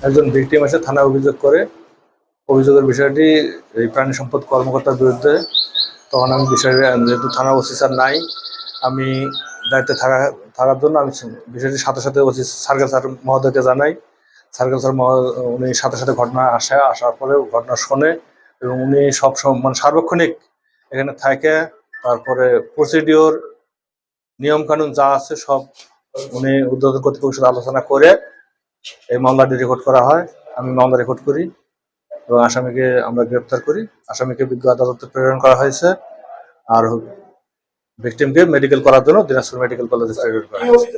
একজন ভিকটিম এসে থানায় অভিযোগ করে। অভিযোগের বিষয়টি এই প্রাণী সম্পদ কর্মকর্তার বিরুদ্ধে। তখন আমি বিষয়টি, যেহেতু থানার ওসি স্যার নাই, আমি দায়িত্বে থাকার জন্য আমি বিষয়টি সাথে সাথে ওসি সার্কেল স্যার মহোদয়কে জানাই। সার্কেল স্যার উনি সাথে সাথে ঘটনা আসার পরে ঘটনা শোনে এবং উনি সব মানে সার্বক্ষণিক এখানে থাকে। তারপরে প্রসিডিওর নিয়মকানুন যা আছে সব উনি ঊর্ধ্বতন কর্তৃপক্ষের সাথে আলোচনা করে এই মামলাটি রেকর্ড করা হয়। আমি মামলা রেকর্ড করি এবং আসামিকে আমরা গ্রেপ্তার করি। আসামিকে বিজ্ঞ আদালতে প্রেরণ করা হয়েছে আর ভিকটিমকে মেডিকেল করার জন্য দিনাজপুর মেডিকেল কলেজে প্রেরণ করা হয়েছে।